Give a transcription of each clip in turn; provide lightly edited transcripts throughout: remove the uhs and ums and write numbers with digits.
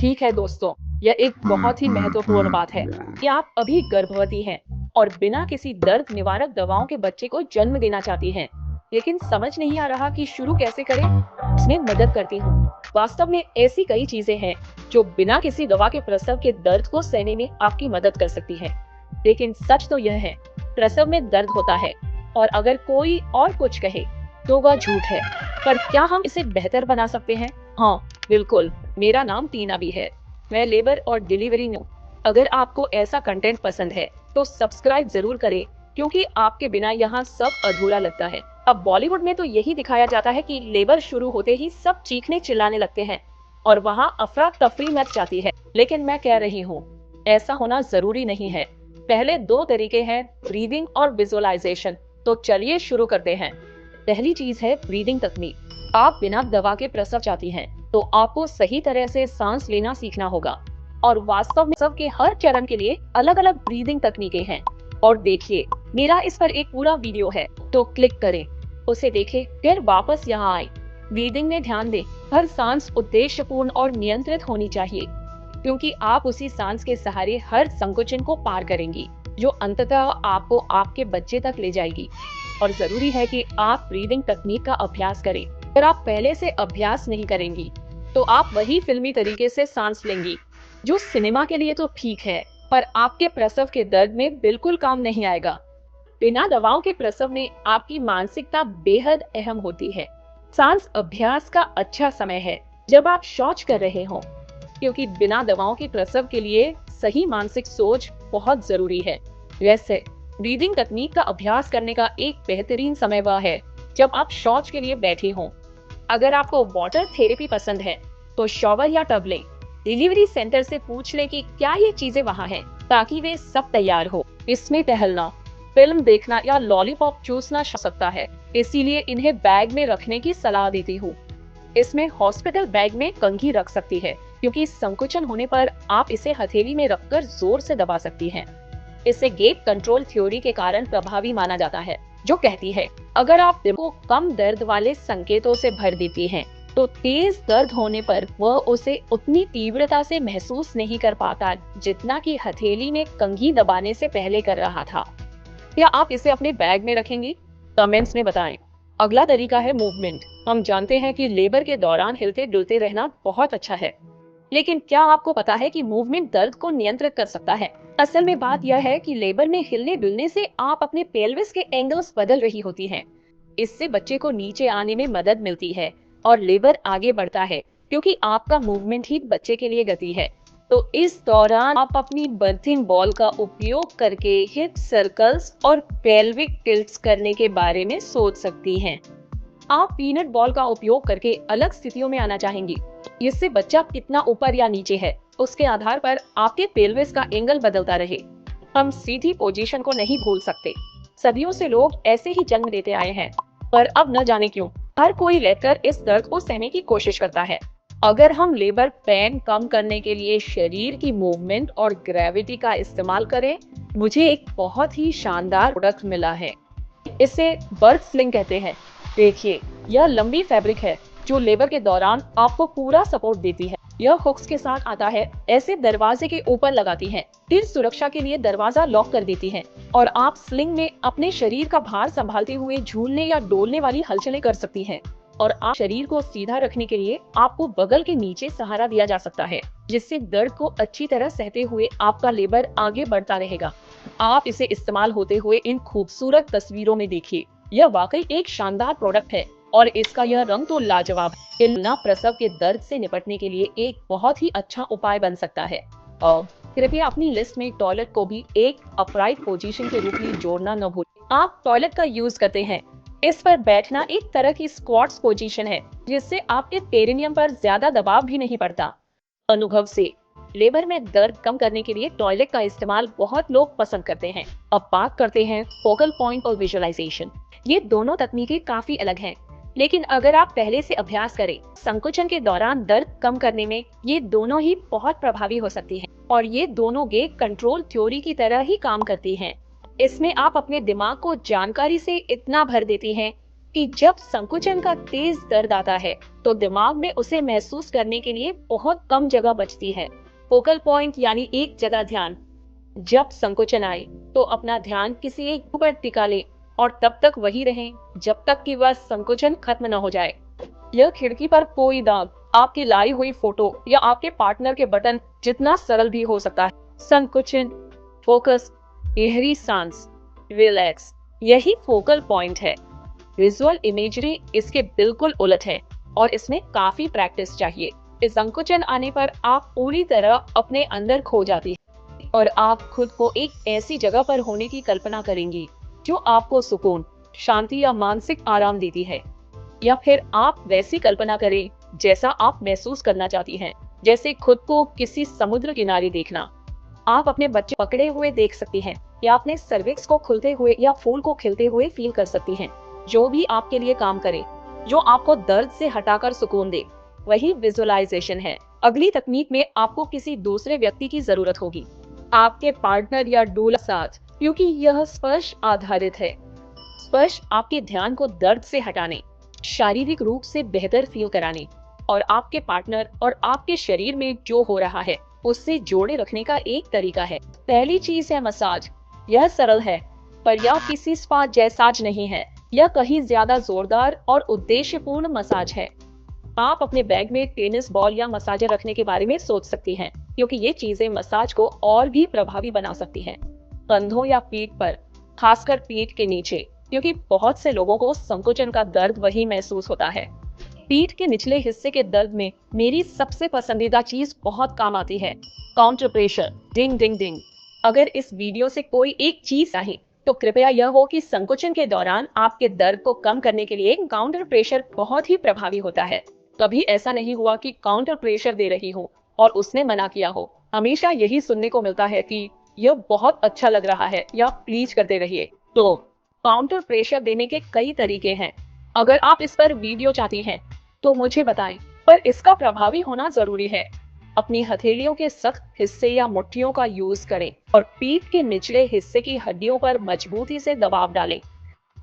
ठीक है दोस्तों, यह एक बहुत ही महत्वपूर्ण बात है कि आप अभी गर्भवती हैं और बिना किसी दर्द निवारक दवाओं के बच्चे को जन्म देना चाहती हैं, लेकिन समझ नहीं आ रहा कि शुरू कैसे करें। इसमें मदद करती हूँ। वास्तव में ऐसी कई चीजें हैं जो बिना किसी दवा के प्रसव के दर्द को सहने में आपकी मदद कर सकती है। लेकिन सच तो यह है, प्रसव में दर्द होता है और अगर कोई और कुछ कहे तो वह झूठ है। पर क्या हम इसे बेहतर बना सकते हैं? हाँ, बिल्कुल। मेरा नाम टीना भी है। मैं लेबर और डिलीवरी में हूँ। अगर आपको ऐसा कंटेंट पसंद है तो सब्सक्राइब जरूर करें, क्योंकि आपके बिना यहाँ सब अधूरा लगता है। अब बॉलीवुड में तो यही दिखाया जाता है कि लेबर शुरू होते ही सब चीखने चिल्लाने लगते हैं और वहाँ अफरा तफरी मच जाती है। लेकिन मैं कह रही हूँ, ऐसा होना जरूरी नहीं है। पहले दो तरीके हैं, ब्रीदिंग और विजुअलाइजेशन। तो चलिए शुरू करते हैं। पहली चीज है ब्रीदिंग तकनीक। आप बिना दवा के प्रसव चाहती हैं, तो आपको सही तरह से सांस लेना सीखना होगा। और वास्तव में प्रसव के हर चरण के लिए अलग अलग ब्रीदिंग तकनीकें हैं। और देखिए, मेरा इस पर एक पूरा वीडियो है, तो क्लिक करें, उसे देखें, फिर वापस यहाँ आए। ब्रीदिंग में ध्यान दें, हर सांस उद्देश्यपूर्ण और नियंत्रित होनी चाहिए, क्योंकि आप उसी सांस के सहारे हर संकुचन को पार करेंगी, जो अंततः आपको आपके बच्चे तक ले जाएगी। और जरूरी है कि आप ब्रीदिंग तकनीक का अभ्यास करें। अगर आप पहले से अभ्यास नहीं करेंगी, तो आप वही फिल्मी तरीके से सांस लेंगी, जो सिनेमा के लिए तो ठीक है, पर आपके प्रसव के दर्द में बिल्कुल काम नहीं आएगा। बिना दवाओं के प्रसव में आपकी मानसिकता बेहद अहम होती है। सांस अभ्यास का अच्छा समय है जब आप शौच कर रहे हों, क्योंकि बिना दवाओं के प्रसव के लिए सही मानसिक सोच बहुत जरूरी है। वैसे ब्रीदिंग तकनीक का अभ्यास करने का एक बेहतरीन समय वह है जब आप शौच के लिए बैठे हों। अगर आपको वाटर थेरेपी पसंद है, तो शॉवर या टब लें। डिलीवरी सेंटर से पूछ लें कि क्या ये चीजें वहाँ हैं, ताकि वे सब तैयार हो। इसमें टहलना, फिल्म देखना या लॉलीपॉप चूसना हो सकता है, इसीलिए इन्हें बैग में रखने की सलाह देती हूँ। इसमें हॉस्पिटल बैग में कंघी रख सकती है, क्योंकि संकुचन होने पर आप इसे हथेली में रखकर जोर से दबा सकती हैं। इसे गेट कंट्रोल थ्योरी के कारण प्रभावी माना जाता है, जो कहती है अगर आप दिल को कम दर्द वाले संकेतों से भर देती हैं, तो तेज दर्द होने पर वह उसे उतनी तीव्रता से महसूस नहीं कर पाता जितना कि हथेली में कंघी दबाने से पहले कर रहा था। क्या आप इसे अपने बैग में रखेंगी? कमेंट्स में बताएं। अगला तरीका है मूवमेंट। हम जानते हैं कि लेबर के दौरान हिलते डुलते रहना बहुत अच्छा है, लेकिन क्या आपको पता है कि मूवमेंट दर्द को नियंत्रित कर सकता है? असल में बात यह है कि लेबर में हिलने डुलने से आप अपने पेल्विस के एंगल्स बदल रही होती हैं। इससे बच्चे को नीचे आने में मदद मिलती है और लेबर आगे बढ़ता है, क्योंकि आपका मूवमेंट ही बच्चे के लिए गति है। तो इस दौरान आप अपनी बर्थिंग बॉल का उपयोग करके हिप सर्कल्स और पेल्विक टिल्ट्स करने के बारे में सोच सकती हैं। आप पीनट बॉल का उपयोग करके अलग स्थितियों में आना चाहेंगी। इससे बच्चा कितना ऊपर या नीचे है, उसके आधार पर आपके पेल्विस का एंगल बदलता रहे। हम सीधी पोजीशन को नहीं भूल सकते। सदियों से लोग ऐसे ही जन्म देते आए हैं, पर अब न जाने क्यों हर कोई रहकर इस दर्द को सहने की कोशिश करता है। अगर हम लेबर पेन कम करने के लिए शरीर की मूवमेंट और ग्रेविटी का इस्तेमाल करें, मुझे एक बहुत ही शानदार प्रोडक्ट मिला है। इसे बर्थ स्लिंग कहते हैं। देखिए, यह लंबी फैब्रिक है जो लेबर के दौरान आपको पूरा सपोर्ट देती है। यह हुक्स के साथ आता है, ऐसे दरवाजे के ऊपर लगाती है, फिर सुरक्षा के लिए दरवाजा लॉक कर देती है और आप स्लिंग में अपने शरीर का भार संभालते हुए झूलने या डोलने वाली हलचलें कर सकती हैं। और आप शरीर को सीधा रखने के लिए आपको बगल के नीचे सहारा दिया जा सकता है, जिससे दर्द को अच्छी तरह सहते हुए आपका लेबर आगे बढ़ता रहेगा। आप इसे इस्तेमाल होते हुए इन खूबसूरत तस्वीरों में देखिए। यह वाकई एक शानदार प्रोडक्ट है और इसका यह रंग तो लाजवाब है। बिना प्रसव के दर्द से निपटने के लिए एक बहुत ही अच्छा उपाय बन सकता है। और कृपया अपनी लिस्ट में टॉयलेट को भी एक अपराइट पोजीशन के रूप में जोड़ना न भूलें। आप टॉयलेट का यूज करते हैं, इस पर बैठना एक तरह की स्क्वाट्स पोजीशन है, जिससे आपके पेरिनियम पर ज्यादा दबाव भी नहीं पड़ता। अनुभव से लेबर में दर्द कम करने के लिए टॉयलेट का इस्तेमाल बहुत लोग पसंद करते हैं। अब बात करते हैं फोकल पॉइंट और विजुअलाइजेशन। ये दोनों तकनीकें काफी अलग हैं, लेकिन अगर आप पहले से अभ्यास करें, संकुचन के दौरान दर्द कम करने में ये दोनों ही बहुत प्रभावी हो सकती हैं। और ये दोनों गेट कंट्रोल थ्योरी की तरह ही काम करती हैं। इसमें आप अपने दिमाग को जानकारी से इतना भर देती हैं कि जब संकुचन का तेज दर्द आता है तो दिमाग में उसे महसूस करने के लिए बहुत कम जगह बचती है। फोकल पॉइंट यानी एक जगह ध्यान। जब संकुचन आए तो अपना ध्यान किसी एक पर टिका ले और तब तक वही रहें जब तक कि वह संकुचन खत्म न हो जाए। यह खिड़की पर कोई दाग, आपकी लाई हुई फोटो या आपके पार्टनर के बटन जितना सरल भी हो सकता है। संकुचन, फोकस, गहरी सांस, रिलैक्स, यही फोकल पॉइंट है। विजुअल इमेजरी इसके बिल्कुल उलट है और इसमें काफी प्रैक्टिस चाहिए। इस संकुचन आने पर आप पूरी तरह अपने अंदर खो जाती हैं और आप खुद को एक ऐसी जगह पर होने की कल्पना करेंगी जो आपको सुकून, शांति या मानसिक आराम देती है। या फिर आप वैसी कल्पना करें जैसा आप महसूस करना चाहती हैं, जैसे खुद को किसी समुद्र किनारे देखना। आप अपने बच्चे पकड़े हुए देख सकती हैं या अपने सर्विक्स को खुलते हुए या फूल को खिलते हुए फील कर सकती हैं। जो भी आपके लिए काम करे, जो आपको दर्द से हटाकर सुकून दे, वही विजुअलाइजेशन है। अगली तकनीक में आपको किसी दूसरे व्यक्ति की जरूरत होगी, आपके पार्टनर या डूला साथ, क्योंकि यह स्पर्श आधारित है। स्पर्श आपके ध्यान को दर्द से हटाने, शारीरिक रूप से बेहतर फील कराने और आपके पार्टनर और आपके शरीर में जो हो रहा है उससे जोड़े रखने का एक तरीका है। पहली चीज है मसाज। यह सरल है पर यह किसी स्पा जैसा नहीं है। यह कहीं ज्यादा जोरदार और उद्देश्यपूर्ण मसाज है। आप अपने बैग में टेनिस बॉल या मसाजर रखने के बारे में सोच सकती हैं, क्योंकि ये चीजें मसाज को और भी प्रभावी बना सकती हैं। कंधों या पीठ पर, खासकर पीठ के नीचे, क्योंकि बहुत से लोगों को संकुचन का दर्द वही महसूस होता है। पीठ के निचले हिस्से के दर्द में मेरी सबसे पसंदीदा चीज बहुत काम आती है, काउंटर प्रेशर। डिंग डिंग डिंग। अगर इस वीडियो से कोई एक चीज चाहिए तो कृपया यह हो कि संकुचन के दौरान आपके दर्द को कम करने के लिए काउंटर प्रेशर बहुत ही प्रभावी होता है। कभी ऐसा नहीं हुआ कि काउंटर प्रेशर दे रही हो और उसने मना किया हो। हमेशा यही सुनने को मिलता है कि यह बहुत अच्छा लग रहा है या प्लीज करते रहिए। तो काउंटर प्रेशर देने के कई तरीके हैं। अगर आप इस पर वीडियो चाहती हैं तो मुझे बताएं, पर इसका प्रभावी होना जरूरी है। अपनी हथेलियों के सख्त हिस्से या मुट्ठियों का यूज करें और पीठ के निचले हिस्से की हड्डियों पर मजबूती से दबाव डालें।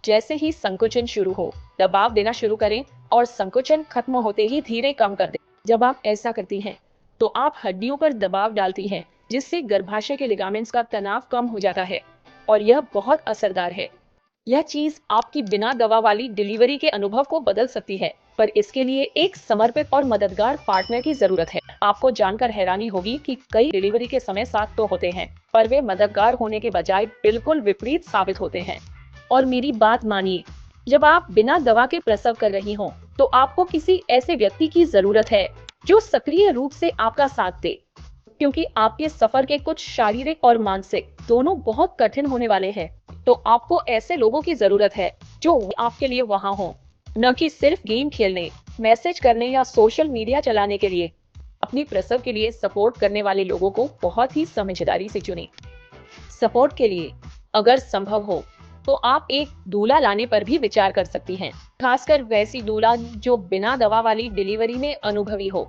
जैसे ही संकुचन शुरू हो, दबाव देना शुरू करें और संकुचन खत्म होते ही धीरे कम कर दें। जब आप ऐसा करती हैं, तो आप हड्डियों पर दबाव डालती हैं, जिससे गर्भाशय के लिगामेंट्स का तनाव कम हो जाता है और यह बहुत असरदार है। यह चीज आपकी बिना दवा वाली डिलीवरी के अनुभव को बदल सकती है, पर इसके लिए एक समर्पित और मददगार पार्टनर की जरूरत है। आपको जानकर हैरानी होगी कि कई डिलीवरी के समय साथ तो होते हैं, पर वे मददगार होने के बजाय बिल्कुल विपरीत साबित होते हैं। और मेरी बात मानिए, जब आप बिना दवा के प्रसव कर रही हो, तो आपको किसी ऐसे व्यक्ति की जरूरत है जो सक्रिय रूप से आपका साथ दे, क्योंकि आपके सफर के कुछ शारीरिक और मानसिक दोनों बहुत कठिन होने वाले हैं। तो आपको ऐसे लोगों की जरूरत है जो आपके लिए वहां हो, न कि सिर्फ गेम खेलने, मैसेज करने या सोशल मीडिया चलाने के लिए। अपनी प्रसव के लिए सपोर्ट करने वाले लोगों को बहुत ही समझदारी से चुनें। सपोर्ट के लिए, अगर संभव हो, तो आप एक दूल्हा लाने पर भी विचार कर सकती हैं, खासकर वैसी दूल्हा जो बिना दवा वाली डिलीवरी में अनुभवी हो,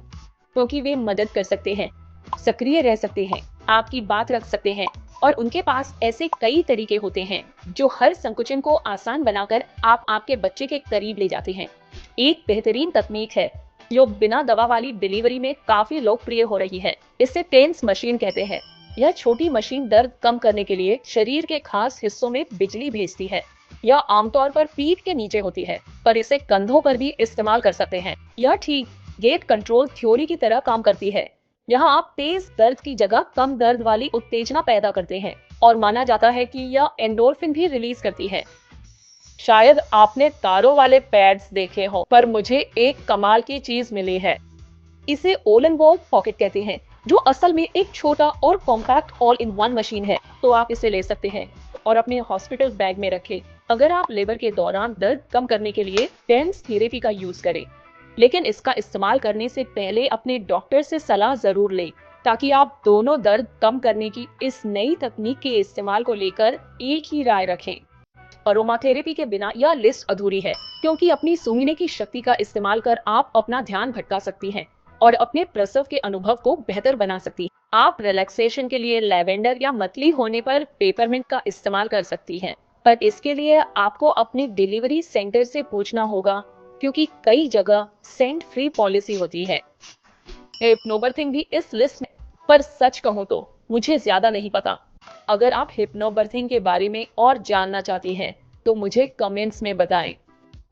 क्योंकि वे मदद कर सकते हैं, सक्रिय रह सकते हैं, आपकी बात रख सकते हैं और उनके पास ऐसे कई तरीके होते हैं जो हर संकुचन को आसान बनाकर आप आपके बच्चे के करीब ले जाते हैं। एक बेहतरीन तकनीक है जो बिना दवा वाली डिलीवरी में काफी लोकप्रिय हो रही है, इसे टेंस मशीन कहते हैं। यह छोटी मशीन दर्द कम करने के लिए शरीर के खास हिस्सों में बिजली भेजती है। यह आमतौर पर पीठ के नीचे होती है, पर इसे कंधों पर भी इस्तेमाल कर सकते हैं। यह ठीक गेट कंट्रोल थ्योरी की तरह काम करती है। यहाँ आप तेज दर्द की जगह कम दर्द वाली उत्तेजना पैदा करते हैं और माना जाता है कि यह एंडोर्फिन भी रिलीज करती है। शायद आपने तारों वाले पैड्स देखे हो, पर मुझे एक कमाल की चीज मिली है। इसे ऑल इन वन पॉकेट कहते हैं, जो असल में एक छोटा और compact all in one machine है। तो आप इसे ले सकते हैं और अपने हॉस्पिटल बैग में रखें अगर आप लेबर के दौरान दर्द कम करने के लिए टेंस थेरेपी का यूज करें। लेकिन इसका इस्तेमाल करने से पहले अपने डॉक्टर से सलाह जरूर लें, ताकि आप दोनों दर्द कम करने की इस नई तकनीक के इस्तेमाल को लेकर एक ही राय रखें। अरोमाथेरेपी के बिना यह लिस्ट अधूरी है, क्योंकि अपनी सूंघने की शक्ति का इस्तेमाल कर आप अपना ध्यान भटका सकती हैं और अपने प्रसव के अनुभव को बेहतर बना सकती हैं। आप रिलैक्सेशन के लिए लैवेंडर या मतली होने पर पेपरमिंट का इस्तेमाल कर सकती हैं, पर इसके लिए आपको अपने डिलीवरी सेंटर से पूछना होगा, क्योंकि कई जगह सेंड फ्री पॉलिसी होती है। हिप्नोबर्थिंग भी इस लिस्ट में, पर सच कहूँ तो मुझे ज्यादा नहीं पता। अगर आप हिप्नोबर्थिंग के बारे में और जानना चाहती हैं तो मुझे कमेंट्स में बताएं।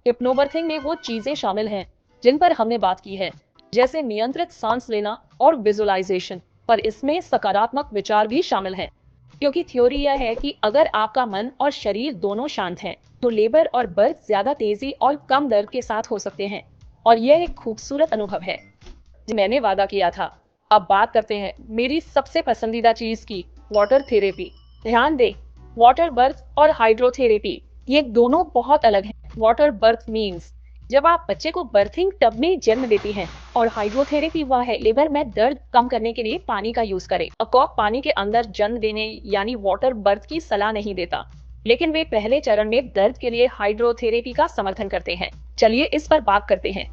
हिप्नोबर्थिंग में वो चीजें शामिल हैं जिन पर हमने बात की है, जैसे नियंत्रित सांस लेना और विजुअलाइजेशन, पर इसमें सकारात्मक विचार भी शामिल है, क्योंकि थ्योरी यह है कि अगर आपका मन और शरीर दोनों शांत हैं तो लेबर और बर्थ ज्यादा तेजी और कम दर्द के साथ हो सकते हैं, और यह एक खूबसूरत अनुभव है जो मैंने वादा किया था। अब बात करते हैं मेरी सबसे पसंदीदा चीज की, वाटर थेरेपी। ध्यान दे, वाटर बर्थ और हाइड्रोथेरेपी ये दोनों बहुत अलग हैं। वाटर बर्थ मीन्स जब आप बच्चे को बर्थिंग टब में जन्म देती हैं, और हाइड्रोथेरेपी वह है लेबर में दर्द कम करने के लिए पानी का यूज करें। अकॉक पानी के अंदर जन्म देने यानी वाटर बर्थ की सलाह नहीं देता, लेकिन वे पहले चरण में दर्द के लिए हाइड्रोथेरेपी का समर्थन करते हैं। चलिए इस पर बात करते हैं।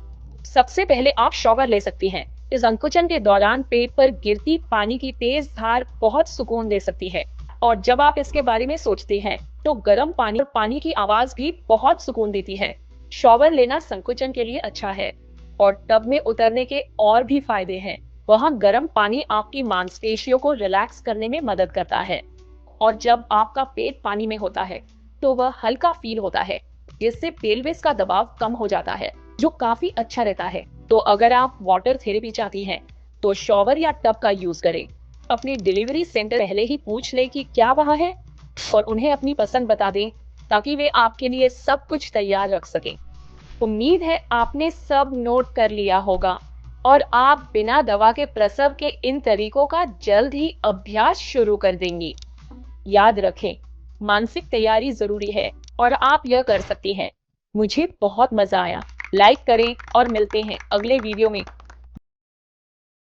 सबसे पहले आप शॉवर ले सकती हैं। इस संकुचन के दौरान पेट पर गिरती पानी की तेज धार बहुत सुकून दे सकती है, और जब आप इसके बारे में सोचते हैं तो गर्म पानी और पानी की आवाज भी बहुत सुकून देती है। शॉवर लेना संकुचन के लिए अच्छा है, और टब में उतरने के और भी फायदे हैं। वहाँ गर्म पानी आपकी मांसपेशियों को रिलैक्स करने में मदद करता है, और जब आपका पेट पानी में होता है तो वह हल्का फील होता है, जिससे पेल्विस का दबाव कम हो जाता है, जो काफी अच्छा रहता है। तो अगर आप वाटर थेरेपी चाहती हैं तो शॉवर या टब का यूज करें। अपनी डिलीवरी सेंटर पहले ही पूछ ले कि क्या वहाँ है, और उन्हें अपनी पसंद बता दें ताकि वे आपके लिए सब कुछ तैयार रख सकें। उम्मीद है आपने सब नोट कर लिया होगा, और आप बिना दवा के प्रसव के इन तरीकों का जल्द ही अभ्यास शुरू कर देंगी। याद रखें, मानसिक तैयारी जरूरी है, और आप यह कर सकती हैं। मुझे बहुत मजा आया। लाइक करें और मिलते हैं अगले वीडियो में।